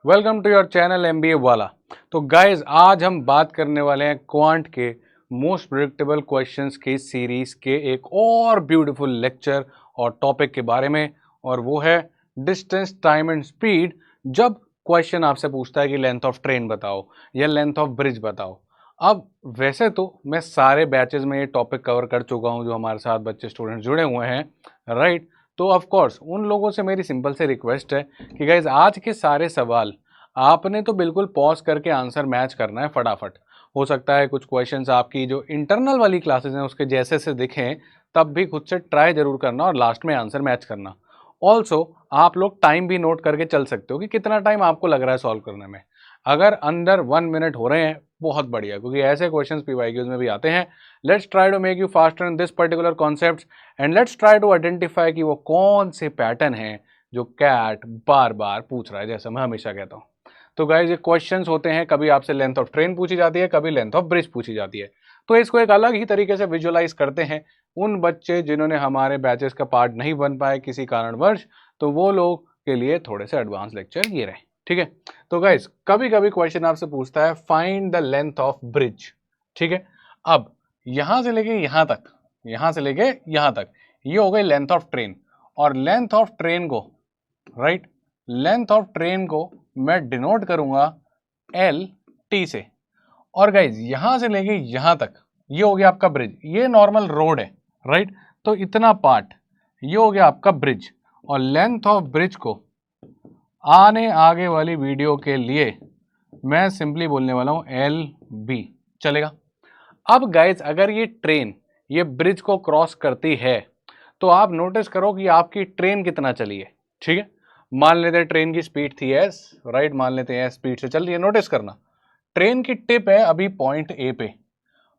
Welcome to your channel MBA वाला। तो guys आज हम बात करने वाले हैं क्वांट के मोस्ट प्रिडिक्टेबल क्वेश्चंस की सीरीज के एक और ब्यूटीफुल लेक्चर और टॉपिक के बारे में, और वो है डिस्टेंस टाइम एंड स्पीड। जब क्वेश्चन आपसे पूछता है कि लेंथ ऑफ ट्रेन बताओ या लेंथ ऑफ ब्रिज बताओ। अब वैसे तो मैं सारे बैचेस में ये टॉपिक कवर कर चुका हूँ जो हमारे साथ बच्चे स्टूडेंट जुड़े हुए हैं, राइट। तो ऑफ कोर्स उन लोगों से मेरी सिंपल से रिक्वेस्ट है कि गाइज आज के सारे सवाल आपने तो बिल्कुल पॉज करके आंसर मैच करना है फटाफट। हो सकता है कुछ क्वेश्चंस आपकी जो इंटरनल वाली क्लासेस हैं उसके जैसे से दिखें, तब भी खुद से ट्राई जरूर करना और लास्ट में आंसर मैच करना। ऑल्सो आप लोग टाइम भी नोट करके चल सकते हो कि कितना टाइम आपको लग रहा है सॉल्व करने में। अगर अंडर 1 मिनट हो रहे हैं बहुत बढ़िया, क्योंकि ऐसे क्वेश्चंस पीवाईक्यूज में भी आते हैं। Let's try to make you faster in this particular concept and let's try to identify कि वो कौन से पैटर्न हैं जो कैट बार बार पूछ रहा है, जैसे मैं हमेशा कहता हूँ। तो गाइज ये क्वेश्चंस होते हैं, कभी आपसे लेंथ ऑफ ट्रेन पूछी जाती है, कभी लेंथ ऑफ ब्रिज पूछी जाती है। तो इसको एक अलग ही तरीके से विजुअलाइज करते हैं उन बच्चे जिन्होंने हमारे बैचेस का पार्ट नहीं बन पाए किसी कारणवश, तो वो लोग के लिए थोड़े से एडवांस लेक्चर ये रहे, ठीक है। तो गाइज कभी कभी क्वेश्चन आपसे पूछता है find the length of bridge, ठीक है। अब यहां से लेके यहां तक, यहां से लेके यहां तक, ये हो गई लेंथ ऑफ ट्रेन। और लेंथ ऑफ ट्रेन को, राइट, लेंथ ऑफ ट्रेन को मैं डिनोट करूंगा एल टी से। और गाइज यहां से लेके यहां तक ये हो गया आपका ब्रिज, ये नॉर्मल रोड है, राइट। तो इतना पार्ट ये हो गया आपका ब्रिज, और लेंथ ऑफ ब्रिज को आने आगे वाली वीडियो के लिए मैं सिंपली बोलने वाला हूं एल बी, चलेगा। अब गाइज अगर ये ट्रेन ये ब्रिज को क्रॉस करती है तो आप नोटिस करो कि आपकी ट्रेन कितना चली है, ठीक है। मान लेते हैं ट्रेन की स्पीड थी एस, राइट, मान लेते हैं स्पीड से चल रही है। नोटिस करना ट्रेन की टिप है अभी पॉइंट ए पे,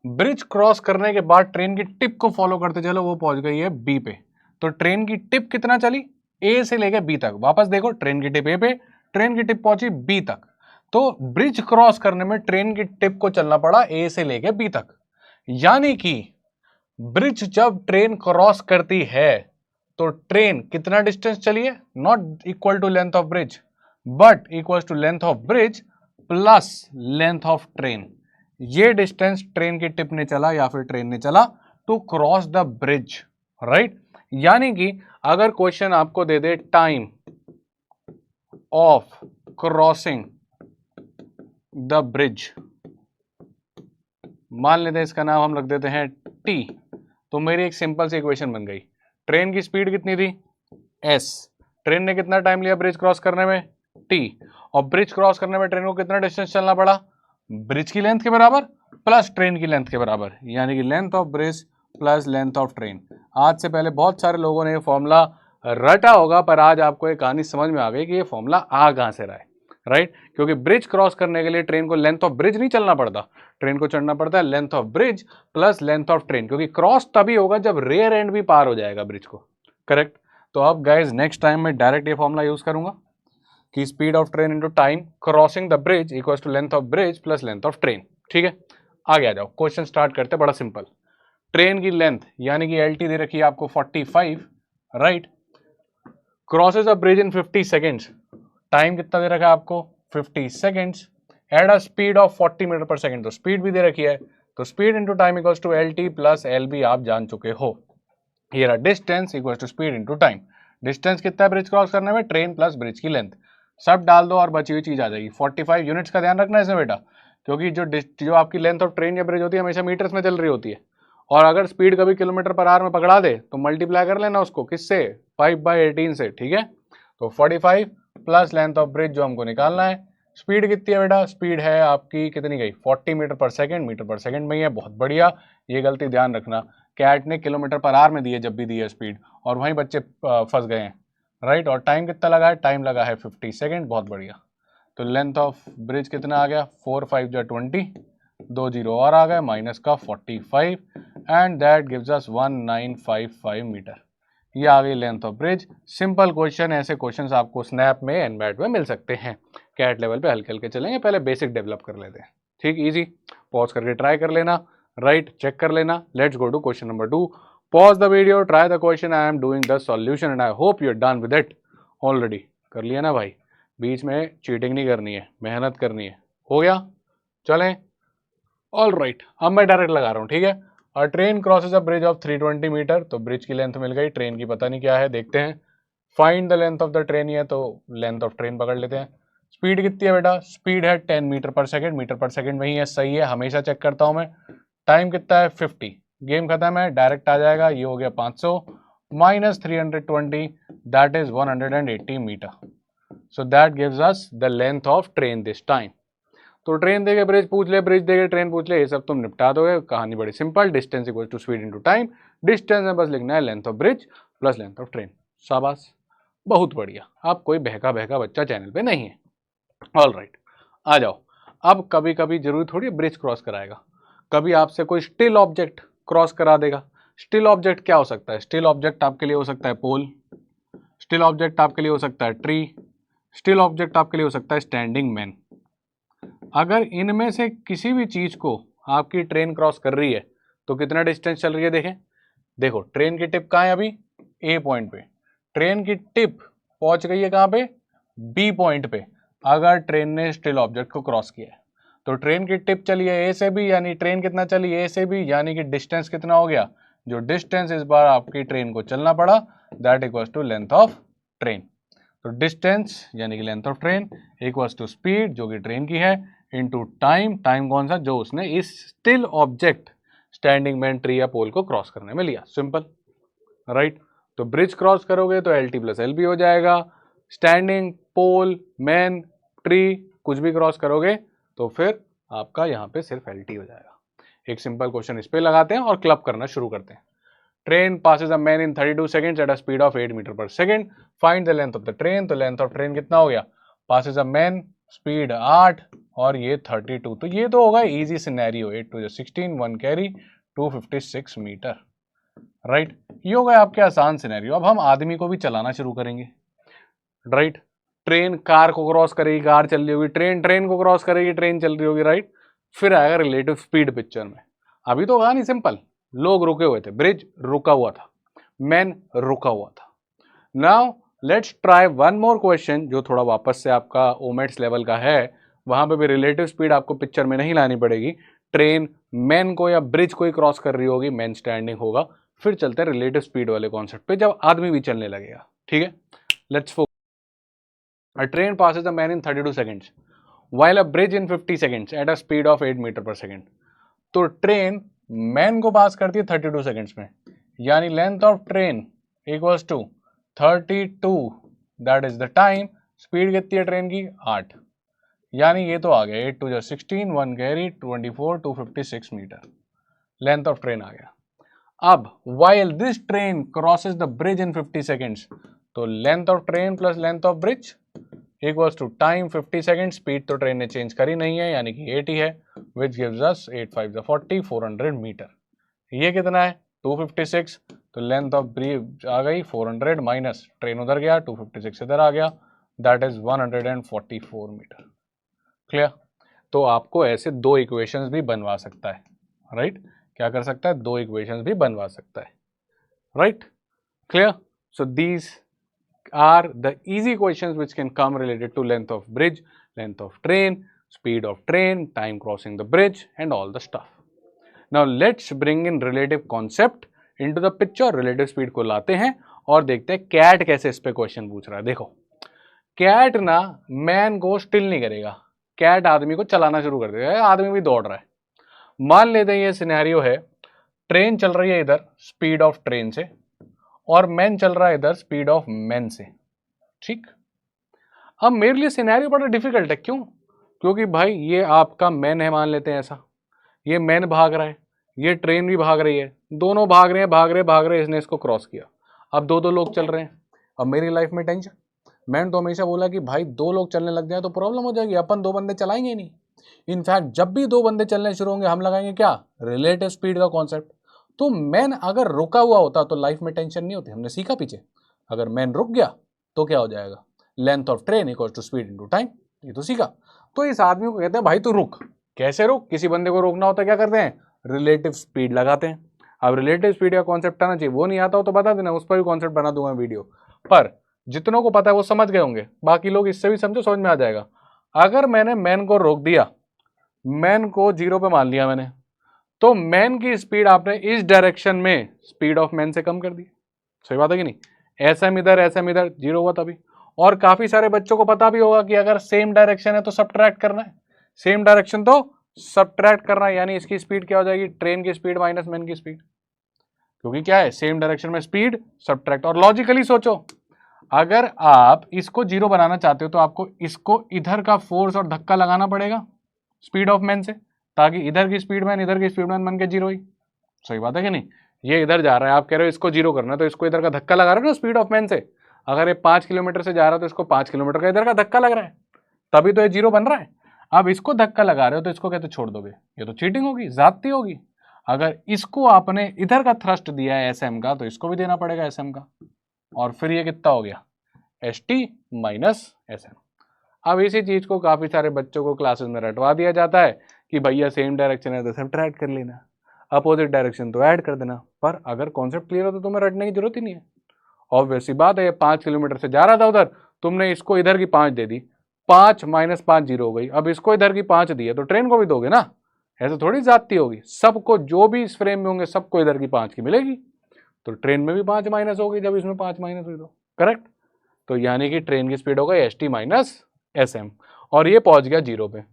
ब्रिज क्रॉस करने के बाद ट्रेन की टिप को फॉलो करते चलो, वो पहुंच गई है बी पे। तो ट्रेन की टिप कितना चली, ए से लेके बी तक। वापस देखो, ट्रेन की टिप ए पे, ट्रेन की टिप पहुंची बी तक। तो ब्रिज क्रॉस करने में ट्रेन की टिप को चलना पड़ा ए से लेके बी तक। यानी कि ब्रिज जब ट्रेन क्रॉस करती है तो ट्रेन कितना डिस्टेंस चली है, not equal to length of bridge but equal to length of bridge plus length of train. ये डिस्टेंस ट्रेन की टिप ने चला या फिर ट्रेन ने चला to cross the bridge, right. यानी कि अगर क्वेश्चन आपको दे दे time of crossing the bridge, मान लेते हैं इसका नाम हम रख देते हैं टी, तो मेरी एक सिंपल सी इक्वेशन बन गई। ट्रेन की स्पीड कितनी थी एस, ट्रेन ने कितना टाइम लिया ब्रिज क्रॉस करने में टी, और ब्रिज क्रॉस करने में ट्रेन को कितना डिस्टेंस चलना पड़ा, ब्रिज की लेंथ के बराबर प्लस ट्रेन की लेंथ के बराबर, यानी कि length of bridge plus length of train. आज से पहले बहुत सारे लोगों ने ये फॉर्मूला रटा होगा, पर आज आपको एक कहानी समझ में आ गई कि ये फॉर्मूला आ कहां से रहा है, राइट। क्योंकि ब्रिज क्रॉस करने के लिए ट्रेन को लेंथ ऑफ ब्रिज नहीं चलना पड़ता, ट्रेन को चढ़ना पड़ता है length of bridge plus length of train, क्योंकि क्रॉस तभी होगा जब रेयर एंड भी पार हो जाएगा ब्रिज को, करेक्ट। तो अब गाइज नेक्स्ट टाइम मैं डायरेक्ट ये फॉर्मूला यूज करूंगा कि speed of train into time crossing the bridge equals to length of bridge plus length of train, ठीक है। आगे आ जाओ, क्वेश्चन स्टार्ट करते हैं, बड़ा सिंपल। ट्रेन की लेंथ यानी कि एल टी दे रखी है आपको 45, right, crosses a bridge in 50 seconds, time कितना दे रखा है आपको 50 seconds, at a speed of 40 metre per second, तो स्पीड भी दे रखी है, तो speed into time equals to L T plus L B, आप जान चुके हो। ये रहा distance equals to speed into time. Distance कितना है ब्रिज क्रॉस करने में, ट्रेन प्लस ब्रिज की लेंथ, सब डाल दो और बची हुई चीज आ जाएगी। 45 यूनिट्स का ध्यान रखना है इसमें बेटा, क्योंकि जो आपकी लेंथ ऑफ ट्रेन या ब्रिज होती है हमेशा मीटर्स में चल रही होती है, और अगर स्पीड कभी किलोमीटर पर आवर में पकड़ा दे तो मल्टीप्लाई कर लेना उसको किससे, 5/18 से, ठीक है। तो 45 प्लस लेंथ ऑफ ब्रिज जो हमको निकालना है। स्पीड कितनी है बेटा, स्पीड है आपकी कितनी गई 40 metre per second, metre per second में ही है, बहुत बढ़िया। ये गलती ध्यान रखना, कैट ने किलोमीटर पर आवर में दी है जब भी दी है स्पीड, और वहीं बच्चे फंस गए हैं, राइट। और टाइम कितना लगा है, टाइम लगा है 50 सेकेंड, बहुत बढ़िया। तो लेंथ ऑफ ब्रिज कितना आ गया, 4 5 जा 20, 2 जीरो और आ गए, माइनस का 45 and that gives us 1955 metre. ये आ गई length of bridge. Simple question, ऐसे क्वेश्चंस आपको स्नैप में एनबैट में मिल सकते हैं। कैट लेवल पे हल्के हल्के चलेंगे, पहले बेसिक डेवलप कर लेते हैं, ठीक, इजी। पॉज करके ट्राई कर लेना, राइट, चेक कर लेना। Let's go to question number 2। Pause the video, try the question, I am doing the solution and I hope you are done with it already. कर लिया ना भाई, बीच में चीटिंग नहीं करनी है, मेहनत करनी है। हो गया, चलें। ऑल राइट, अब मैं डायरेक्ट लगा रहा हूँ, ठीक है। और train crosses a bridge of 320 metre, तो ब्रिज की लेंथ मिल गई, ट्रेन की पता नहीं क्या है, देखते हैं। Find the length of the train, ही है तो लेंथ ऑफ ट्रेन पकड़ लेते हैं। स्पीड कितनी है बेटा? स्पीड है 10 metre per second, metre per second वही है, सही है, हमेशा चेक करता हूँ मैं। टाइम कितना है? 50। गेम खत्म है, डायरेक्ट आ जाएगा, ये हो गया 500 minus 320, that is 180 metre. So that gives us the length of train this time. तो ट्रेन देके ब्रिज पूछ ले, ब्रिज देके ट्रेन पूछ ले, ये सब तुम निपटा दोगे, कहानी बड़ी simple. Distance equal to speed into time, distance में बस लिखना है length of bridge plus length of train. शाबाश, बहुत बढ़िया। अब कोई बहका बहका बच्चा चैनल पे नहीं है। ऑल राइट, आ जाओ। अब कभी कभी जरूरी थोड़ी ब्रिज क्रॉस कराएगा, कभी आपसे कोई स्टिल ऑब्जेक्ट क्रॉस करा देगा। स्टिल ऑब्जेक्ट क्या हो सकता है? स्टिल ऑब्जेक्ट आपके लिए हो सकता है पोल, स्टिल ऑब्जेक्ट आपके लिए हो सकता है ट्री, स्टिल ऑब्जेक्ट आपके लिए हो सकता है स्टैंडिंग मैन। अगर इनमें से किसी भी चीज को आपकी ट्रेन क्रॉस कर रही है तो कितना डिस्टेंस चल रही है देखें। देखो ट्रेन की टिप कहाँ है अभी? ए पॉइंट पे। ट्रेन की टिप पहुंच गई है कहाँ पे? बी पॉइंट पे। अगर ट्रेन ने स्टिल ऑब्जेक्ट को क्रॉस किया है तो ट्रेन की टिप चली है ए से बी, यानी ट्रेन कितना चली? ए से बी, यानी कि डिस्टेंस कितना हो गया? जो डिस्टेंस इस बार आपकी ट्रेन को चलना पड़ा, that equals to length of train. तो डिस्टेंस यानी कि length of train equals to speed जो कि ट्रेन की है इनटू टाइम, टाइम कौन सा? जो उसने इस still object standing man, tree या पोल को क्रॉस करने में लिया। Simple, right. तो ब्रिज क्रॉस करोगे तो L T plus L B हो जाएगा। स्टैंडिंग, पोल, मैन, ट्री कुछ भी क्रॉस करोगे तो फिर आपका यहाँ पे सिर्फ एल टी हो जाएगा। एक सिंपल क्वेश्चन इस पे लगाते हैं और क्लब करना शुरू करते हैं। Train passes a man in 32 seconds at a speed of 8 metre per second, find the length of the train. तो लेंथ ऑफ ट्रेन कितना हो गया? passes a man, स्पीड 8 और ये 32, तो ये तो होगा easy scenario. 8 to 16, 1 carry, 256 metre, right. ये हो गया आपके आसान सिनेरियो। अब हम आदमी को भी चलाना शुरू करेंगे, राइट। ट्रेन कार को क्रॉस करेगी, कार चल रही होगी, ट्रेन ट्रेन को क्रॉस करेगी, ट्रेन चल रही होगी, राइट। फिर आएगा रिलेटिव स्पीड पिक्चर में। अभी तो होगा नहीं, सिंपल, लोग रुके हुए थे, ब्रिज रुका हुआ था, मैन रुका हुआ था। Now let's try one more question जो थोड़ा वापस से आपका ओमेट्स लेवल का है। वहां पे भी रिलेटिव स्पीड आपको पिक्चर में नहीं लानी पड़ेगी। ट्रेन मैन को या ब्रिज को ही क्रॉस कर रही होगी, मैन स्टैंडिंग होगा। फिर चलते हैं रिलेटिव स्पीड वाले कॉन्सेप्ट पे, जब आदमी भी चलने लगेगा, ठीक है। Let's focus. A train passes a man in 32 seconds while a bridge in 50 seconds at a speed of 8 metre per second. तो ट्रेन मैन को पास करती है 32 सेकेंड्स में, यानी length of train equals to 32, that is the time. Speed कितनी है train की? 8, यानी ये तो आ गया 8 to 16, 1 carry, 24, 256 metre, length of train आ गया। अब while this train crosses the bridge in 50 seconds, तो length of train plus length of bridge equals to time 50 second. Speed तो ट्रेन ने चेंज करी नहीं है, यानी कि 80 है, विच गिव्स अस 8 5 40, 400 मीटर। ये कितना है? 256। तो लेंथ ऑफ ब्रिज आ गई 400 माइनस ट्रेन उधर गया, 256 इधर आ गया, दैट इज 144 मीटर। क्लियर? तो आपको ऐसे दो इक्वेशंस भी बनवा सकता है, राइट। क्या कर सकता है? दो इक्वेशंस भी बनवा सकता है, right. Clear? So these are the easy questions which can come related to length of bridge, length of train, speed of train, time crossing the bridge and all the stuff. Now let's bring in relative concept into the picture. relative speed को लाते हैं और देखते हैं cat कैसे इस पे question पूछ रहा है। देखो कैट ना मैन को स्टिल नहीं करेगा, कैट आदमी को चलाना शुरू कर देगा, आदमी भी दौड़ रहा है। मान लेते हैं ये सिनेरियो है, ट्रेन चल रही है इधर स्पीड ऑफ ट्रेन से और मैन चल रहा है इधर स्पीड ऑफ मैन से, ठीक। अब मेरे लिए सिनेरियो बड़ा डिफिकल्ट है, क्यों? क्योंकि भाई ये आपका मैन है, मान लेते हैं ऐसा, ये मैन भाग रहा है, ये ट्रेन भी भाग रही है, दोनों भाग रहे हैं, भाग रहे, इसने इसको क्रॉस किया। अब दो दो लोग चल रहे हैं। अब मेरी लाइफ में टेंशन, मैंने तो हमेशा बोला कि भाई दो लोग चलने लग जाए तो प्रॉब्लम हो जाएगी, अपन दो बंदे चलाएंगे ही नहीं। इनफैक्ट जब भी दो बंदे चलने शुरू होंगे हम लगाएंगे क्या? रिलेटिव स्पीड का कॉन्सेप्ट। तो मैन अगर रुका हुआ होता तो लाइफ में टेंशन नहीं होती, हमने सीखा पीछे। अगर मैन रुक गया तो क्या हो जाएगा? Length of train equals to speed into time, ये तो सीखा। तो इस आदमी को कहते हैं भाई तू रुक। कैसे रुक? किसी बंदे को रोकना होता है क्या करते हैं? रिलेटिव स्पीड लगाते हैं। अब रिलेटिव स्पीड का कॉन्सेप्ट आना चाहिए, वो नहीं आता हो तो बता देना, उस पर भी कॉन्सेप्ट बना दूंगा वीडियो। पर जितनों को पता है वो समझ गए होंगे, बाकी लोग इससे भी समझो, समझ में आ जाएगा। अगर मैंने मैन को रोक दिया, मैन को 0 पे मान लिया मैंने, तो मैन की स्पीड आपने इस डायरेक्शन में स्पीड ऑफ मैन से कम कर दी। सही बात है कि नहीं? एसएम इधर 0 हुआ तभी। और काफी सारे बच्चों को पता भी होगा कि अगर सेम डायरेक्शन है तो सबट्रैक्ट करना है, सेम डायरेक्शन तो सबट्रैक्ट करना है, यानी इसकी स्पीड क्या हो जाएगी, ट्रेन की स्पीड माइनस मैन की स्पीड, क्योंकि क्या है, सेम डायरेक्शन में स्पीड सबट्रैक्ट। और लॉजिकली सोचो, अगर आप इसको 0 बनाना चाहते हो तो आपको इसको इधर का फोर्स और धक्का लगाना पड़ेगा स्पीड ऑफ मैन से, ताकि इधर की स्पीड मैन इधर की स्पीड मैन बन के 0 ही। सही बात है कि नहीं? ये इधर जा रहा है, आप कह रहे हो इसको 0 करना है, तो इसको इधर का धक्का लगा रहे हो ना स्पीड ऑफ मैन से। अगर ये 5 किलोमीटर से जा रहा है तो इसको 5 किलोमीटर का इधर का धक्का लग रहा है, तभी तो ये 0 बन रहा है। अब इसको धक्का लगा रहे हो तो इसको कहते छोड़ दोगे, ये तो चीटिंग होगी, ज्यादती होगी। अगर इसको आपने इधर का थ्रस्ट दिया है एसएम का, तो इसको भी देना पड़ेगा एसएम का, और फिर ये कितना हो गया, S T minus S M. अब इसी चीज को काफी सारे बच्चों को क्लासेस में रटवा दिया जाता है कि भैया सेम डायरेक्शन है तो सब्ट्रैक्ट कर लेना, अपोजिट डायरेक्शन तो ऐड कर देना। पर अगर कॉन्सेप्ट क्लियर हो तो तुम्हें रटने की जरूरत ही नहीं है। ऑब्वियस सी बात है, ये 5 किलोमीटर से जा रहा था उधर, तुमने इसको इधर की 5 दे दी, 5 माइनस 5 0 हो गई। अब इसको इधर की 5 दी है तो ट्रेन को भी दोगे ना, ऐसे थोड़ी ज्यादती होगी। सबको जो भी इस फ्रेम में होंगे सबको इधर की 5 की मिलेगी, तो ट्रेन में भी 5 माइनस होगी जब इसमें 5 माइनस हुई तो। करेक्ट? तो यानी कि ट्रेन की स्पीड होगा S T minus S M, और ये पहुंच गया 0 पे।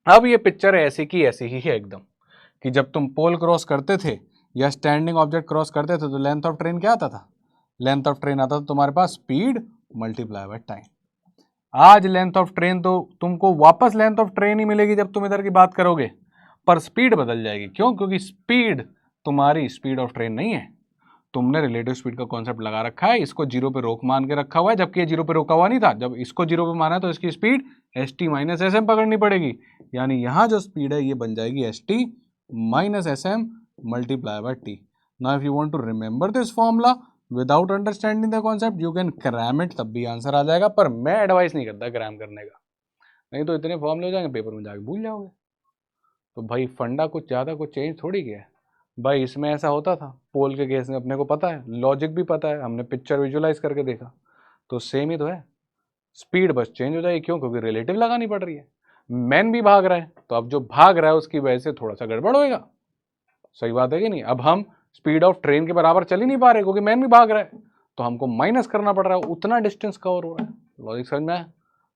अब ये पिक्चर ऐसी की ऐसी ही है एकदम, कि जब तुम पोल क्रॉस करते थे या स्टैंडिंग ऑब्जेक्ट क्रॉस करते थे तो लेंथ ऑफ ट्रेन क्या आता था, लेंथ ऑफ ट्रेन आता था तुम्हारे पास स्पीड मल्टीप्लाई बाय टाइम। आज लेंथ ऑफ ट्रेन तो तुमको वापस लेंथ ऑफ ट्रेन ही मिलेगी जब तुम इधर की बात करोगे, पर स्पीड बदल जाएगी। क्यों? क्योंकि स्पीड तुम्हारी स्पीड ऑफ ट्रेन नहीं है, तुमने रिलेटिव स्पीड का कॉन्सेप्ट लगा रखा है, इसको 0 पे रोक मान के रखा हुआ है, जबकि ये 0 पे रोका हुआ नहीं था। जब इसको 0 पे माना है तो इसकी speed S T minus S M पकड़नी पड़ेगी, यानी यहां जो स्पीड है ये बन जाएगी S T minus S M multiply by T. Now if you want to remember this formula without understanding the concept you can cram it, तब भी आंसर आ जाएगा। पर मैं एडवाइस नहीं करता क्रैम करने का, नहीं तो इतने फॉर्मूले हो जाएंगे पेपर में जाके भूल जाओगे। तो भाई फंडा कुछ ज़्यादा कुछ चेंज थोड़ी किया है भाई, इसमें ऐसा होता था पोल के केस में, अपने को पता है, लॉजिक भी पता है, हमने पिक्चर विजुलाइज करके देखा, तो सेम ही तो है, स्पीड बस चेंज हो जाएगी। क्यों? क्योंकि रिलेटिव लगानी पड़ रही है। मैन भी भाग रहा है, तो अब जो भाग रहा है उसकी वजह से थोड़ा सा गड़बड़ होएगा। सही बात है कि नहीं? अब हम स्पीड ऑफ ट्रेन के बराबर चल ही नहीं पा रहे क्योंकि मैन भी भाग रहा है, तो हमको माइनस करना पड़ रहा है, उतना डिस्टेंस कवर हो रहा है। लॉजिक समझ में आया?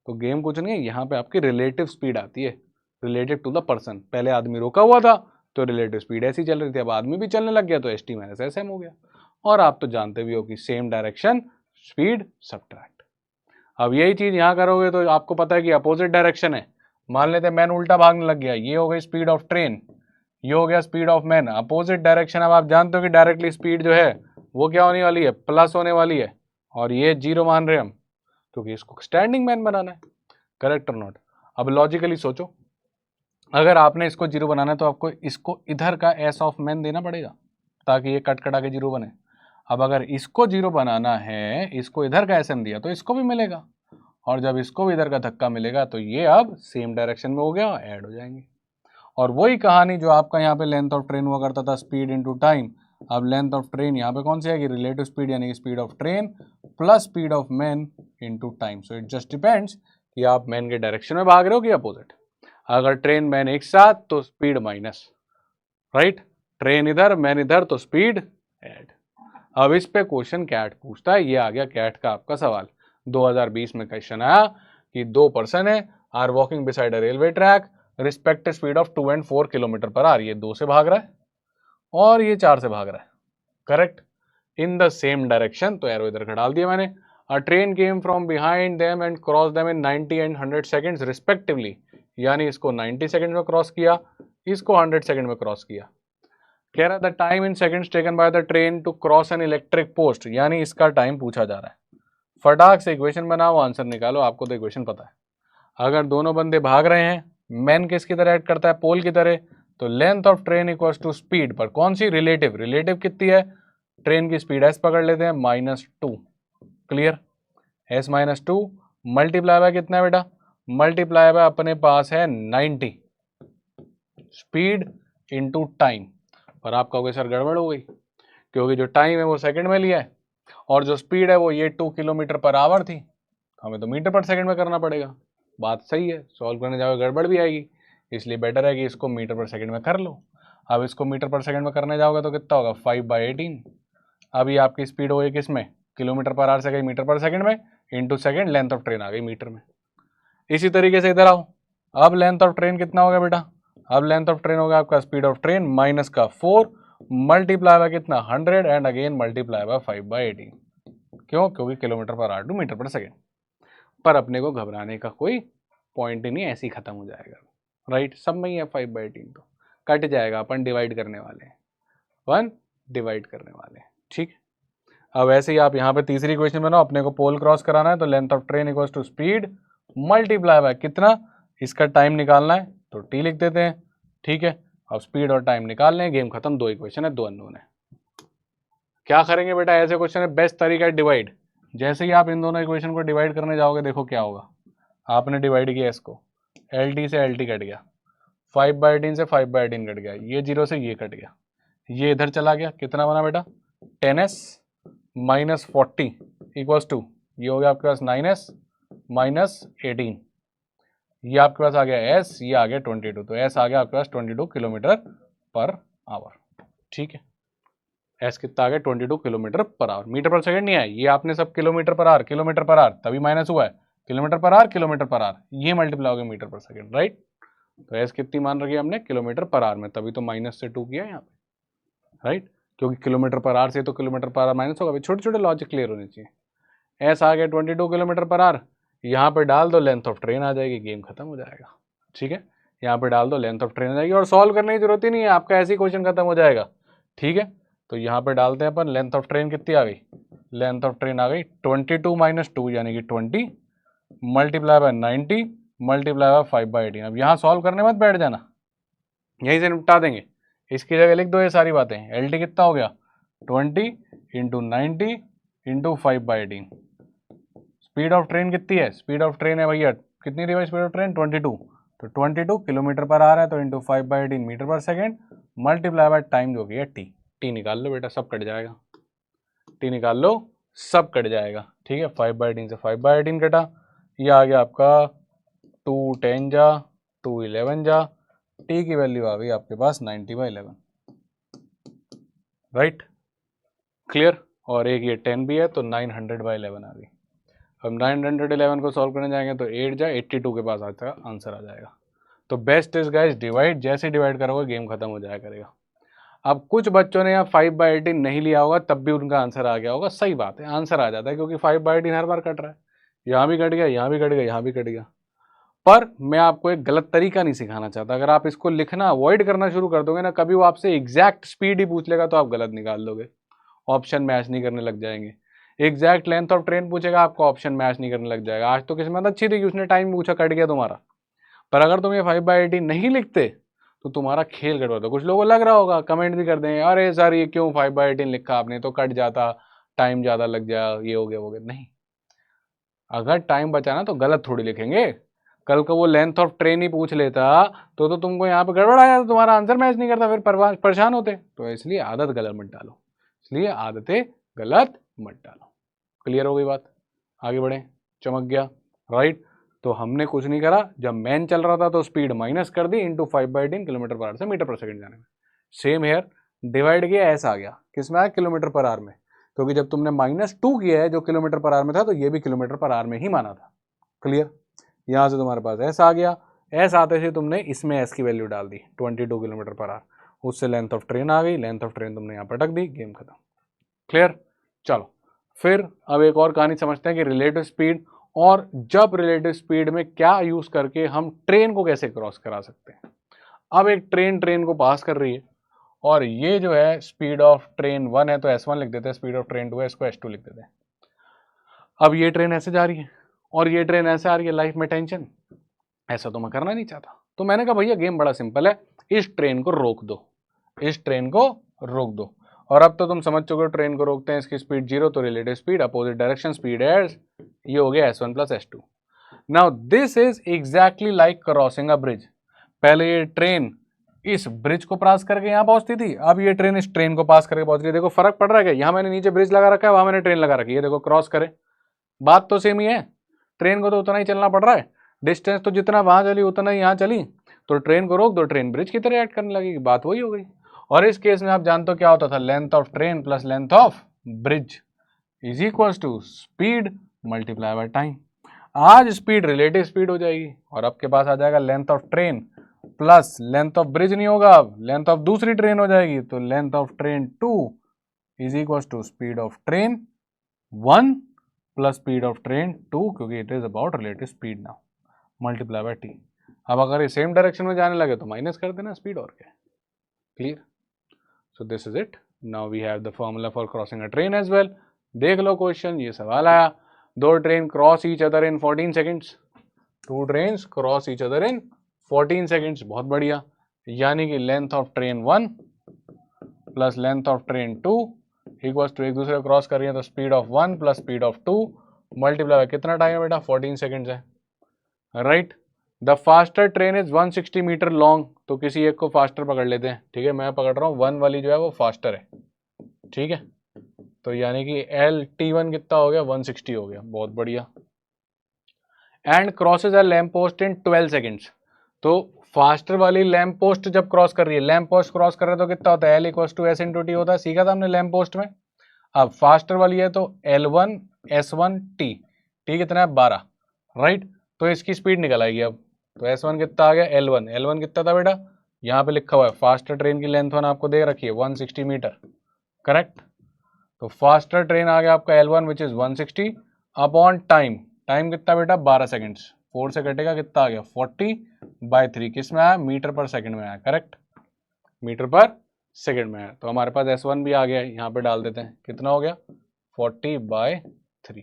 तो गेम कुछ नहीं है, यहाँ पे आपकी रिलेटिव स्पीड आती है, रिलेटिव टू द पर्सन। पहले आदमी रोका हुआ था तो रिलेटिव स्पीड ऐसी चल रही थी, अब आदमी भी चलने लग गया तो S T minus S M हो गया। और आप तो जानते भी हो कि सेम डायरेक्शन स्पीड सबट्रैक्ट। अब यही चीज यहाँ करोगे तो आपको पता है कि अपोजिट डायरेक्शन है, मान लेते हैं मैन उल्टा भागने लग गया, ये हो गई स्पीड ऑफ ट्रेन, ये हो गया speed of man, opposite direction. अब आप जानते हो कि डायरेक्टली स्पीड जो है वो क्या होने वाली है, प्लस होने वाली है, और ये 0 मान रहे हम क्योंकि इसको स्टैंडिंग मैन बनाना है। करेक्ट और नॉट? अब लॉजिकली सोचो, अगर आपने इसको 0 बनाना है तो आपको इसको इधर का एस ऑफ मैन देना पड़ेगा ताकि ये कट कटा के 0 बने। अब अगर इसको 0 बनाना है, इसको इधर का एस एम दिया तो इसको भी मिलेगा, और जब इसको भी इधर का धक्का मिलेगा तो ये अब सेम डायरेक्शन में हो गया, ऐड हो जाएंगे। और वही कहानी जो आपका यहाँ पे लेंथ ऑफ ट्रेन हुआ करता था स्पीड इनटू टाइम, अब लेंथ ऑफ ट्रेन यहाँ पे कौन सी आएगी, रिलेटिव स्पीड यानी speed of train plus speed of man into time. So it just depends कि आप मैन के डायरेक्शन में भाग रहे हो कि अपोजिट। अगर ट्रेन मैन एक साथ तो स्पीड माइनस, राइट, ट्रेन इधर मैन इधर तो स्पीड ऐड। अब इस पे क्वेश्चन कैट पूछता है, ये आ गया कैट का आपका सवाल। 2020 में क्वेश्चन आया कि 2 पर्सन है, are walking beside a railway track, respective speed of 2 and 4 kilometre per hour. ये 2 से भाग रहा है और ये 4 से भाग रहा है, correct, in the same direction. तो एरो इधर का डाल दिया मैंने। अ train came from behind them and cross them in 90 and 100 seconds respectively, यानी इसको 90 सेकेंड में क्रॉस किया, इसको 100 सेकेंड में क्रॉस किया। कह रहा था time in seconds taken by the train to cross an electric post, यानी इसका टाइम पूछा जा रहा है। फटाक से इक्वेशन बनाओ, आंसर निकालो, आपको तो इक्वेशन पता है। अगर दोनों बंदे भाग रहे हैं, मैन किसकी तरह ऐड करता है, पोल की तरह, तो length of train equals to speed पर कौन सी, रिलेटिव, रिलेटिव कितनी है, ट्रेन की स्पीड एस पकड़ लेते हैं -2, क्लियर, एस -2 मल्टीप्लाई बाय कितना है बेटा, मल्टीप्लाई बाय अपने पास है 90, स्पीड इनटू टाइम। पर आप कहोगे सर गड़बड़ हो गई, क्योंकि जो टाइम है वो सेकंड में लिया है, और जो स्पीड है वो ये 2 किलोमीटर पर आवर थी, हमें तो मीटर पर सेकंड में करना पड़ेगा। बात सही है, सॉल्व करने जाओगे गड़बड़ भी आएगी, इसलिए बेटर है कि इसको मीटर पर सेकंड में कर लो। अब इसको मीटर पर सेकंड में करने जाओगे तो कितना होगा 5/18। अब ये आपकी स्पीड हो गई किस में, किलोमीटर पर आवर से गई मीटर पर सेकंड में, into second length of train आ गई मीटर में। इसी तरीके से इधर आओ, अब लेंथ ऑफ ट्रेन कितना होगा बेटा, अब लेंथ ऑफ ट्रेन होगा आपका स्पीड ऑफ ट्रेन माइनस का 4 मल्टीप्लाई बाय कितना 100 एंड अगेन मल्टीप्लाई बाय 5/18। क्यों, क्योंकि kilometre per hour to metre per second. पर अपने को घबराने का कोई पॉइंट ही नहीं, ऐसे ही खत्म हो जाएगा, राइट। सब में ही है 5/18, तो कट जाएगा, अपन डिवाइड करने वाले हैं, 1 डिवाइड करने वाले हैं, ठीक। अब ऐसे ही आप यहाँ पे तीसरी क्वेश्चन बनाओ, अपने को पोल क्रॉस कराना है, तो length of train equals to speed multiply by कितना, इसका टाइम निकालना है तो टी लिख देते हैं, ठीक है। अब स्पीड और टाइम निकाल लें, गेम खत्म। 2 इक्वेशन है, 2 अननोन है। क्या करेंगे बेटा, ऐसे क्वेश्चन है बेस्ट तरीका है डिवाइड। जैसे ही आप इन दोनों इक्वेशन को डिवाइड करने जाओगे, देखो क्या होगा, आपने डिवाइड किया इसको, एल टी से एल टी कट गया, 5/18 से 5/18 कट गया, ये 0 से ये कट गया, ये इधर चला गया, कितना बना बेटा 10s माइनस 40 इक्वल्स टू, ये हो गया आपके पास 9s माइनस 18, ये आपके पास आ गया s, ये आ गया 22, तो s आ गया आपके पास 22 किलोमीटर पर आवर, ठीक है। s कितना आ गया 22 kilometre per our, metre per second नहीं है, ये आपने सब किलोमीटर पर आवर तभी माइनस हुआ है, किलोमीटर पर आवर, ये मल्टीप्लाई हो गया मीटर पर सेकंड, राइट। तो s कितनी मान रखी है हमने, किलोमीटर पर आवर में, तभी तो माइनस से 2 किया यहाँ पे, राइट, क्योंकि किलोमीटर पर आवर से तो किलोमीटर पर आवर माइनस होगा। छोटे छोटे लॉजिक क्लियर होने चाहिए। s आ गया 22 किलोमीटर पर आवर, यहाँ पे डाल दो लेंथ ऑफ ट्रेन आ जाएगी, गेम खत्म हो जाएगा, ठीक है। यहाँ पे डाल दो लेंथ ऑफ ट्रेन आ जाएगी और सॉल्व करने की जरूरत ही नहीं है, आपका ऐसे ही क्वेश्चन खत्म हो जाएगा, ठीक है। तो यहाँ पे डालते हैं अपन, लेंथ ऑफ ट्रेन कितनी आ गई, लेंथ ऑफ ट्रेन आ गई 22 माइनस 2 यानी कि 20 मल्टीप्लाई बाय 90 मल्टीप्लाई बाय 5/18। अब यहाँ सॉल्व करने मत बैठ जाना, यहीं से निपटा देंगे। इसकी जगह लिख दो ये सारी बातें, एल टी कितना हो गया 20 into 90 into 5/18। Speed of train कितनी है, स्पीड ऑफ ट्रेन है भैया, कितनी थी भाई स्पीड ऑफ ट्रेन 22, तो 22 किलोमीटर पर आ रहा है, तो into 5/18 metre per second multiply by time जो कि है टी। टी निकाल लो बेटा, सब कट जाएगा, टी निकाल लो, सब कट जाएगा, ठीक है। 5/18 से 5/18 कटा, ये आ गया आपका 2 10 जा 2 11 जा, टी की वैल्यू आ गई आपके पास 90/11, राइट, क्लियर। और एक ये 10 भी है, तो 900/11 आ गई। हम 911 को सॉल्व करने जाएंगे तो 8 जा 82 के पास आता आंसर आ जाएगा। तो बेस्ट इज गाइस डिवाइड, जैसे डिवाइड करोगे गेम खत्म हो जाया करेगा। अब कुछ बच्चों ने यहाँ 5/18 नहीं लिया होगा, तब भी उनका आंसर आ गया होगा, सही बात है, आंसर आ जाता है, क्योंकि 5/18 हर बार कट रहा है, यहाँ भी कट गया, यहाँ भी कट गया, यहाँ भी कट गया। पर मैं आपको एक गलत तरीका नहीं सिखाना चाहता, अगर आप इसको लिखना अवॉइड करना शुरू कर दोगे ना, कभी वो आपसे एग्जैक्ट स्पीड ही पूछ लेगा तो आप गलत निकाल दोगे, ऑप्शन मैच नहीं करने लग जाएंगे। एग्जैक्ट लेंथ ऑफ ट्रेन पूछेगा, आपको ऑप्शन मैच नहीं करने लग जाएगा। आज तो किस्मत अच्छी थी कि उसने टाइम पूछा, कट गया तुम्हारा, पर अगर तुम ये 5/18 नहीं लिखते तो तुम्हारा खेल गड़बड़ होता। कुछ लोगों को लग रहा होगा, कमेंट भी कर देंगे, अरे सर ये क्यों 5/18 लिखा आपने, तो कट जाता, टाइम ज़्यादा लग जाए, ये हो गया वो गया। नहीं, अगर टाइम बचाना तो गलत थोड़ी लिखेंगे, कल को वो लेंथ ऑफ ट्रेन ही पूछ लेता तो तुमको यहाँ पे गड़बड़ आ जाता, तुम्हारा आंसर मैच नहीं करता, फिर परेशान होते। तो इसलिए आदत गलत मत डालो, इसलिए आदतें गलत मत डालो। क्लियर हो गई बात, आगे बढ़े, चमक गया, राइट। तो हमने कुछ नहीं करा, जब मैन चल रहा था तो स्पीड माइनस कर दी इंटू 5/18 किलोमीटर पर आवर से मीटर पर सेकंड जाने में। सेम हेयर, डिवाइड किया, ऐसा आ गया, किस में आया, किलोमीटर पर आवर में, क्योंकि जब तुमने -2 किया है जो किलोमीटर पर आवर में था, तो ये भी किलोमीटर पर आवर में ही माना था। क्लियर, यहाँ से तुम्हारे पास ऐसा आ गया, ऐसा आते से तुमने इसमें एस की वैल्यू डाल दी 22 किलोमीटर पर आवर, उससे लेंथ ऑफ ट्रेन आ गई, लेंथ ऑफ ट्रेन तुमने यहाँ पटक दी, गेम खत्म। क्लियर, चलो फिर अब एक और कहानी समझते हैं कि रिलेटिव स्पीड, और जब रिलेटिव स्पीड में क्या यूज करके हम ट्रेन को कैसे क्रॉस करा सकते हैं। अब एक ट्रेन को पास कर रही है, और ये जो है स्पीड ऑफ ट्रेन 1 है तो S1 लिख देते हैं, स्पीड ऑफ ट्रेन 2 है, इसको S2 लिख देते हैं। अब ये ट्रेन ऐसे जा रही है और ये ट्रेन ऐसे आ रही है, लाइफ में टेंशन, ऐसा तो मैं करना नहीं चाहता। तो मैंने कहा भैया गेम बड़ा सिंपल है, इस ट्रेन को रोक दो, इस ट्रेन को रोक दो। और अब तो तुम समझ चुके हो ट्रेन को रोकते हैं, इसकी स्पीड 0, तो relative speed opposite direction speed है, ये हो गया S1 plus S2। Now this is exactly like crossing a bridge. पहले ये ट्रेन इस ब्रिज को पास करके यहाँ पहुंचती थी, अब ये ट्रेन इस ट्रेन को पास करके पहुंच रही है। देखो फर्क पड़ रहा है क्या? यहाँ मैंने नीचे ब्रिज लगा रखा है, वहां मैंने ट्रेन लगा रखी है, देखो क्रॉस करे, बात तो सेम ही है। ट्रेन को तो उतना ही चलना पड़ रहा है, डिस्टेंस तो जितना वहां चली उतना ही यहाँ चली, तो ट्रेन को रोक दो, ट्रेन ब्रिज की तरह एक्ट करने लगेगी, बात वही हो गई। और इस केस में आप जानते हो क्या होता था, length of train plus length of bridge is equal to speed multiply by time. आज स्पीड रिलेटिव स्पीड हो जाएगी और आपके पास आ जाएगा length of train plus length of bridge नहीं होगा, अब लेंथ ऑफ दूसरी ट्रेन हो जाएगी, तो length of train 2 is equal to speed of train 1 plus speed of train 2, क्योंकि it is about relative speed now, multiply by T. अब अगर ये सेम डायरेक्शन में जाने लगे तो माइनस कर देना स्पीड, और क्या, clear? So this is it. Now we have the formula for crossing a train as well. देख लो क्वेश्चन, ये सवाल आया, दो train cross each other in 14 seconds, two trains cross each other in 14 seconds, बहुत बढ़िया। यानी कि length of train 1 plus length of train 2 equals to, एक दूसरे को क्रॉस कर रही है तो speed of 1 plus speed of 2 multiply, कितना टाइम है बेटा, 14 सेकेंड्स है, right. The faster train is 160 metre long, तो किसी एक को फास्टर पकड़ लेते हैं, ठीक है, मैं पकड़ रहा हूँ 1 वाली जो है वो फास्टर है, ठीक है, तो यानी कि LT1 कितना हो गया, 160 हो गया, बहुत बढ़िया। And crosses a lamp post in 12 seconds, तो फास्टर वाली लैम्प पोस्ट जब क्रॉस कर रही है, लैम्प पोस्ट क्रॉस कर रहे तो कितना होता है, L equals to S into T होता है, सीखा था हमने लैम्प पोस्ट में। अब फास्टर वाली है तो L1 S1 T, टी कितना है 12, राइट, तो इसकी स्पीड निकल आएगी। अब तो S1 कितना आ गया, L1 कितना था बेटा, यहाँ पे लिखा हुआ है फास्टर ट्रेन की लेंथ 1 आपको दे रखी है 160 मीटर, करेक्ट, तो फास्टर ट्रेन आ गया आपका L1 which is 160 upon time, time कितना बेटा 12 सेकेंड्स, 4 से कटेगा कितना आ गया 40/3, किस में आया, मीटर पर सेकंड में आया, करेक्ट, मीटर पर सेकंड में आया। तो हमारे पास S1 भी आ गया, यहाँ पे डाल देते हैं, कितना हो गया 40/3।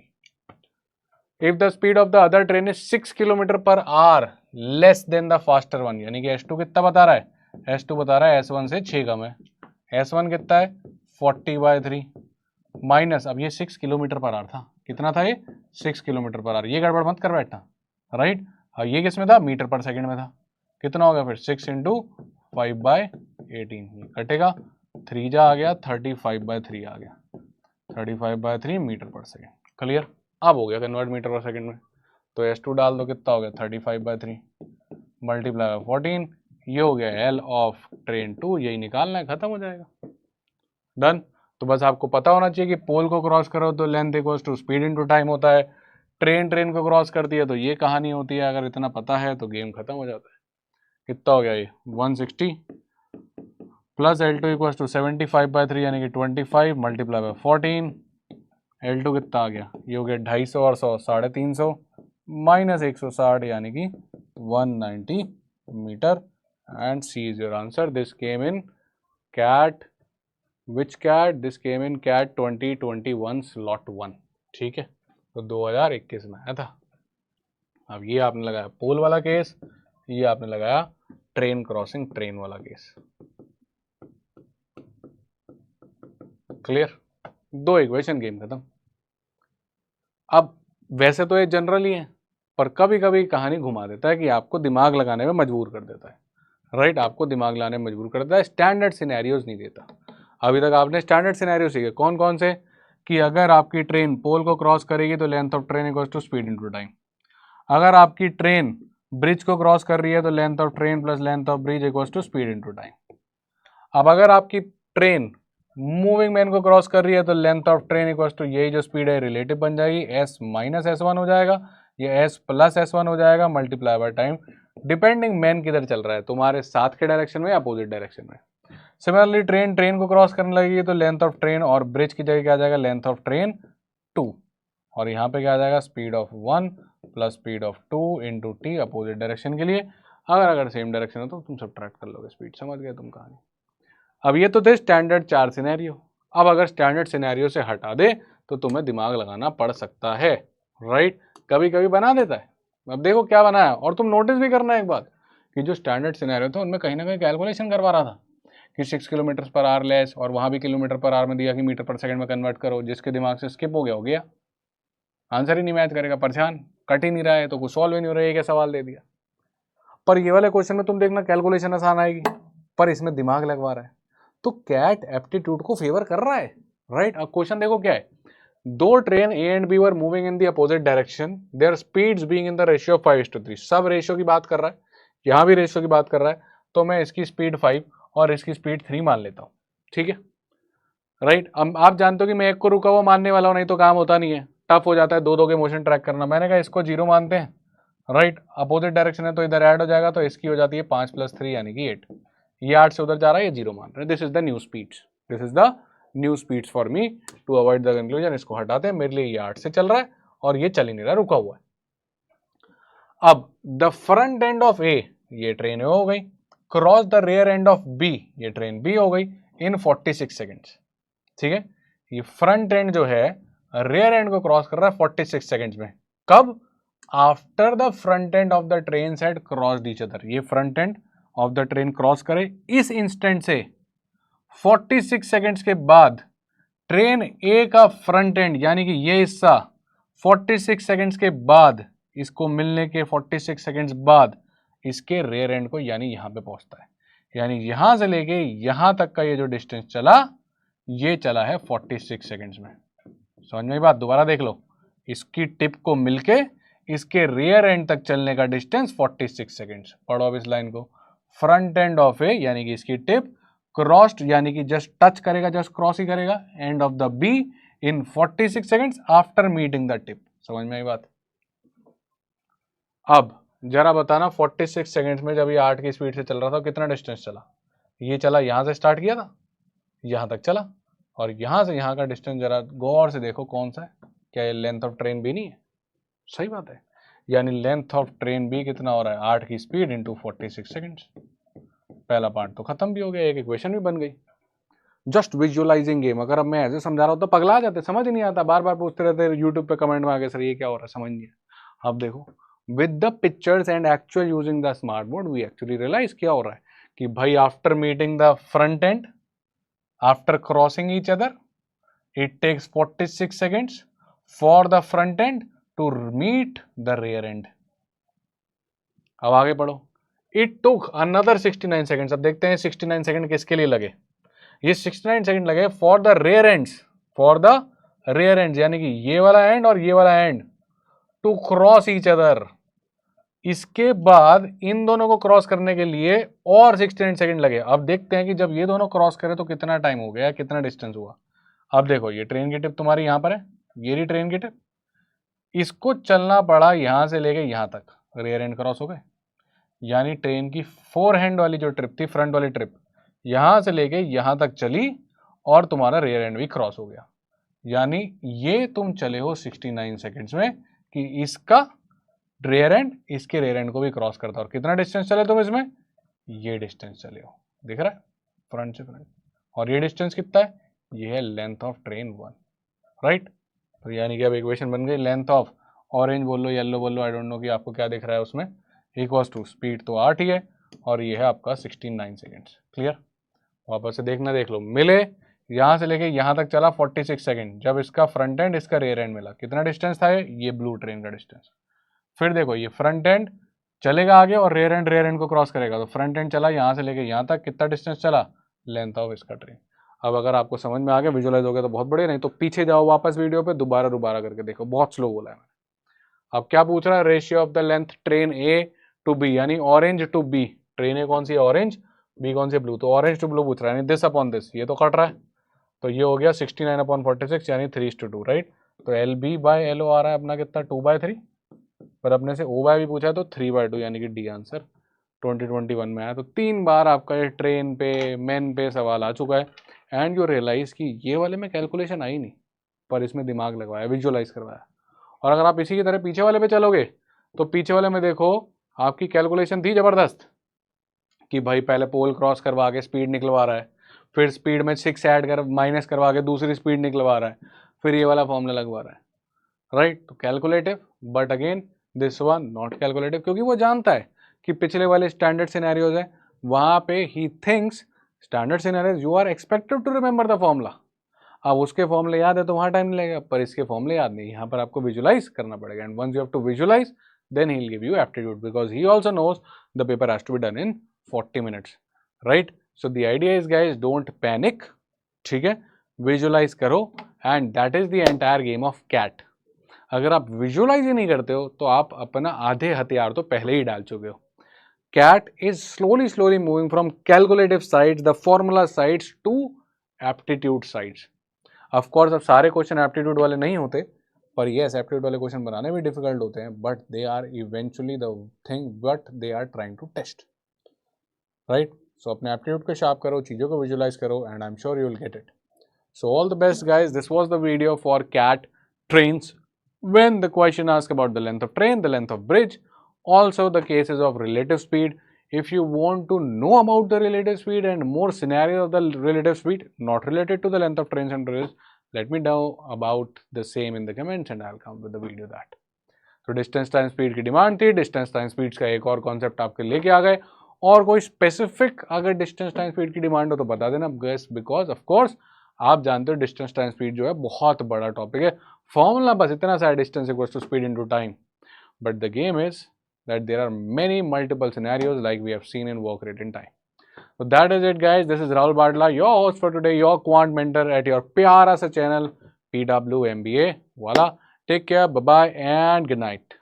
If the speed of the other train is 6 kilometre per our less than the faster one, यानी कि S2 कितना बता रहा है, S2 बता रहा है S1 से 6 कम है, S1 कितना है 40/3 माइनस, अब ये 6 किलोमीटर पर आवर था, कितना था ये 6 किलोमीटर पर आवर, ये गड़बड़ मत कर बैठना, राइट। और ये किस में था, मीटर पर सेकंड में था, कितना हो गया फिर 6 इंटू 5/18, कटेगा 3 जा आ गया 35/3 आ गया, 35/3 मीटर पर सेकंड, क्लियर। अब हो गया कन्वर्ट मीटर पर सेकंड में, तो S2 डाल दो, कितना हो गया 35/3 मल्टीप्लाई बाय 14, ये हो गया L ऑफ ट्रेन 2, यही निकालना है, खत्म हो जाएगा, डन। तो बस आपको पता होना चाहिए कि पोल को क्रॉस करो तो length equals to speed into time होता है, ट्रेन को क्रॉस करती है तो ये कहानी होती है, अगर इतना पता है तो गेम खत्म हो जाता है। कितना हो गया ये 160 प्लस L2 इक्वल्स टू 75/3 यानी कि 25 मल्टीप्लाई बाय 14, L2 कितना आ गया, ये हो गया 250 और 100 350 माइनस 160 यानी कि 190 metre, and C is your answer. This came in CAT, which CAT, this came in CAT 2021 slot 1, ठीक है, तो 2021 में आया था। अब ये आपने लगाया पोल वाला केस, ये आपने लगाया ट्रेन क्रॉसिंग ट्रेन वाला केस, क्लियर, दो इक्वेशन, गेम खत्म। अब वैसे तो ये जनरल ही है, पर कभी कभी कहानी घुमा देता है कि आपको दिमाग लगाने में मजबूर कर देता है, राइट, आपको दिमाग लगाने में मजबूर कर देता है, स्टैंडर्ड सिनेरियोज नहीं देता। अभी तक आपने स्टैंडर्ड सिनेरियो सीखे, कौन कौन से, कि अगर आपकी ट्रेन पोल को क्रॉस करेगी तो length of train equals to speed into time, अगर आपकी ट्रेन ब्रिज को क्रॉस कर रही है तो length of train plus length of bridge equals to speed into time. अब अगर आपकी ट्रेन मूविंग मैन को क्रॉस कर रही है तो length of train equals to, यही जो स्पीड है रिलेटिव बन जाएगी, S माइनस S1 हो जाएगा, ये S प्लस S1 हो जाएगा multiply by time, depending man किधर चल रहा है, तुम्हारे साथ के डायरेक्शन में या अपोजिट डायरेक्शन में। सिमिलरली ट्रेन को क्रॉस करने लगेगी तो लेंथ ऑफ ट्रेन और ब्रिज की जगह क्या आ जाएगा, लेंथ ऑफ ट्रेन 2, और यहाँ पे क्या आ जाएगा speed of 1 plus speed of 2 into T opposite direction के लिए। अगर सेम डायरेक्शन हो तो तुम सब्ट्रैक्ट कर लोगे स्पीड, समझ गए तुम कहानी। अब ये तो थे स्टैंडर्ड 4 सिनेरियो, अब अगर स्टैंडर्ड सिनेरियो से हटा दे तो तुम्हें दिमाग लगाना पड़ सकता है, राइट, कभी कभी बना देता है। अब देखो क्या बनाया, और तुम नोटिस भी करना एक बात कि जो स्टैंडर्ड सिनेरियो था उनमें कहीं ना कहीं कैलकुलेशन करवा रहा था कि 6 किलोमीटर पर आवर लेस, और वहाँ भी किलोमीटर पर आवर में दिया कि मीटर पर सेकंड में कन्वर्ट करो, जिसके दिमाग से स्किप हो गया, आंसर ही नहीं मैच करेगा, परेशान, कट ही नहीं रहा है तो कुछ सॉल्व ही नहीं हो रहा है, क्या सवाल दे दिया। पर ये वाले क्वेश्चन में तुम देखना कैलकुलेशन आसान आएगी, पर इसमें दिमाग लगवा रहा है, तो कैट एप्टीट्यूड को फेवर कर रहा है, राइट। अब क्वेश्चन देखो क्या है, दो train A and B were moving in the opposite direction, their speeds being in the ratio of 5:3, सब रेशियो की बात कर रहा है, यहां भी रेशियो की बात कर रहा है, तो मैं इसकी स्पीड 5 और इसकी स्पीड 3 मान लेता हूं, ठीक है, राइट। अब आप जानते हो कि मैं एक को रुका हुआ मानने वाला हूं, नहीं तो काम होता नहीं है, टफ हो जाता है दो के मोशन ट्रैक करना। मैंने कहा इसको 0 मानते हैं, राइट, अपोजिट डायरेक्शन है तो इधर ऐड हो जाएगा, तो इसकी हो जाती है 5 + 3 यानी कि 8, ये 8 से उधर जा रहा है, ये 0 मान रहे हैं। This is the new speeds, this is the new speeds for me to avoid the conclusion. इसको हटाते हैं, मेरे लिए ये 8 से चल रहा है और ये चल ही नहीं रहा, रुका हुआ है। अब the front end of A, ये ट्रेन ए हो गई, cross the rear end of B, ये ट्रेन बी हो गई, इन 46 सेकेंड्स, ठीक है। ये फ्रंट एंड जो है रियर एंड को क्रॉस कर रहा है 46 सेकेंड्स में। कब? After the front end of the train had crossed each other, ये front end of the train cross करे इस इंस्टेंट से 46 सेकेंड्स के बाद ट्रेन ए का फ्रंट एंड यानी कि ये हिस्सा 46 सेकेंड्स के बाद, इसको मिलने के 46 सेकेंड्स बाद इसके रियर एंड को यानी यहां पे पहुंचता है, यानी यहां से लेके यहां तक का ये जो डिस्टेंस चला, ये चला है 46 सेकेंड्स में। समझ में बात? दोबारा देख लो, इसकी टिप को मिलके इसके रियर एंड तक चलने का डिस्टेंस 46 सेकेंड्स। पढ़ो अब इस लाइन को, फ्रंट एंड ऑफ ए यानी कि इसकी टिप क्रॉस्ड यानी कि जस्ट टच करेगा, जस्ट क्रॉस ही करेगा and of the be in 46 seconds after meeting the tip. समझ में आई बात? अब जरा बताना 46 सेकेंड्स में जब ये 8 की स्पीड से चल रहा था कितना डिस्टेंस चला? ये चला, यहां से स्टार्ट किया था, यहां तक चला, और यहां से यहां का डिस्टेंस जरा गौर से देखो कौन सा है, क्या ये लेंथ ऑफ ट्रेन बी नहीं है? सही बात है, यानी लेंथ ऑफ ट्रेन बी कितना हो रहा है? 8 की स्पीड इंटू 46 सेकेंड्स। पहला पार्ट तो खत्म भी हो गया, एक इक्वेशन भी बन गई। Just visualising game. अगर अब मैं ऐसे समझा रहा हूं तो पगला जाते, समझ ही नहीं आता, बार बार पूछते रहते यूट्यूब पे कमेंट में आगे, सर ये क्या हो रहा है, समझ नहीं है। अब देखो, with the pictures and actual using the smart board we actually realise क्या हो रहा है कि भाई after meeting the front end, after crossing each other, it takes 46 seconds for the front end to meet the rear end. अब आगे पढ़ो, it took another 69 seconds। अब देखते हैं 69 सेकंड किसके लिए लगे? ये 69 सेकंड लगे for the rear ends, for the rear ends यानी कि ये वाला एंड और ये वाला and to cross each other। इसके बाद इन दोनों को क्रॉस करने के लिए और 69 सेकंड लगे। अब देखते हैं कि जब ये दोनों क्रॉस करे तो कितना टाइम हो गया, कितना डिस्टेंस हुआ। अब देखो, ये ट्रेन की टिप तुम्हारी यहां पर है, ये रही ट्रेन की टिप, इसको चलना पड़ा यहां से लेके यहां तक, रियर एंड क्रॉस हो गए, यानी ट्रेन की फोर हैंड वाली जो ट्रिप थी, फ्रंट वाली ट्रिप, यहां से लेके यहां तक चली और तुम्हारा रियर एंड भी क्रॉस हो गया, यानी ये तुम चले हो 69 सेकेंड्स में कि इसका रियर एंड इसके रियर एंड को भी क्रॉस करता। और कितना डिस्टेंस चले तुम इसमें? ये डिस्टेंस चले हो, दिख रहा है, फ्रंट से फ्रंट। और ये डिस्टेंस कितना है? ये है लेंथ ऑफ ट्रेन 1, राइट। तो यानी कि अब इक्वेशन बन गई, लेंथ ऑफ ऑरेंज बोल लो, येलो बोल लो, आई डोंट नो कि आपको क्या दिख रहा है उसमें, इक्वल्स टू स्पीड तो 8 ही है और ये है आपका 69 सेकेंड्स। क्लियर? वापस से देखना, देख लो, मिले यहाँ से लेके यहाँ तक चला 46 सेकेंड, जब इसका फ्रंट एंड इसका रियर एंड मिला, कितना डिस्टेंस था? ये ब्लू ट्रेन का डिस्टेंस। फिर देखो, ये फ्रंट एंड चलेगा आगे और रियर एंड को क्रॉस करेगा, तो फ्रंट एंड चला यहाँ से लेके यहाँ तक, कितना डिस्टेंस चला? लेंथ ऑफ इसका ट्रेन। अब अगर आपको समझ में आ गया, विजुअलाइज हो गया तो बहुत बढ़िया, नहीं तो पीछे जाओ वापस वीडियो पे, दोबारा करके देखो, बहुत स्लो बोला है मैंने। अब क्या पूछ रहा है? Ratio of the length train A to B, यानी orange to B. Train A कौन सी है? ऑरेंज, बी कौन सी? ब्लू। तो ऑरेंज टू ब्लू पूछ रहा है, यानी दिस अपॉन दिस, ये तो कट रहा है, तो ये हो गया 69/46 यानी 3:2, राइट। तो L B by L O आ रहा है अपना कितना? 2/3, पर अपने से ओ बाय भी पूछा है तो 3/2 यानी कि डी आंसर 2021 में आया। तो 3 बार आपका ये ट्रेन पे, मेन पे सवाल आ चुका है, एंड यू रियलाइज कि ये वाले में कैलकुलेशन आई नहीं, पर इसमें दिमाग लगवाया, विजुअलाइज करवाया। और अगर आप इसी की तरह पीछे वाले पे चलोगे तो पीछे वाले में देखो आपकी कैलकुलेशन थी जबरदस्त कि भाई पहले पोल क्रॉस करवा के स्पीड निकलवा रहा है, फिर स्पीड में 6 ऐड कर माइनस करवा के दूसरी स्पीड निकलवा रहा है, फिर ये वाला फॉर्मूला लगवा रहा है, राइट। तो calculative, but again this one not calculative, क्योंकि वो जानता है कि पिछले वाले स्टैंडर्ड सिनेरियोज है, वहां पे ही thinks standard scenarios you are expected to remember the formula. अब उसके फॉर्मूले याद है तो वहां टाइम लगेगा, पर इसके फॉर्मूले याद नहीं, यहाँ पर आपको विजुअलाइज करना पड़ेगा, and once you have to visualise then he will give you aptitude, because he also knows the paper has to be done in 40 minutes, right. So the idea is guys don't panic, ठीक है, visualise करो and that is the entire game of CAT. अगर आप visualise ही नहीं करते हो तो आप अपना आधे हथियार तो पहले ही डाल चुके हो। CAT is slowly moving from calculative sides, the formula sides to aptitude sides. Of course अब सारे क्वेश्चन एप्टीट्यूड वाले नहीं होते, पर यस एप्टीट्यूड वाले क्वेश्चन बनाने भी डिफिकल्ट होते हैं, but they are eventually the thing but they are trying to test, right. So अपने एप्टीट्यूड को शार्प करो, चीज़ों को विजुअलाइज करो and I am sure you will get it. So all the best guys, this was the video for CAT trains when the question asks about the length of train, the length of bridge, also the cases of relative speed. If you want to know about the relative speed and more scenarios of the relative speed not related to the length of trains and bridges, let me know about the same in the comments and I'll come with the video that. तो distance time speed की demand थी, distance time speed का एक और concept आपके लेके आ गए, और कोई स्पेसिफिक अगर डिस्टेंस टाइम स्पीड की डिमांड हो तो बता देना गैस, बिकॉज ऑफ कोर्स आप जानते हो डिस्टेंस टाइम स्पीड जो है बहुत बड़ा टॉपिक है। फॉर्मूला बस इतना सा distance equals to speed into time, but the game is that there are many multiple scenarios like we have seen in work rate in time. So that is it guys, this is Rahul Badla, your host for today, your quant mentor at your pyara sa channel PW MBA. Voila, take care, bye bye and good night.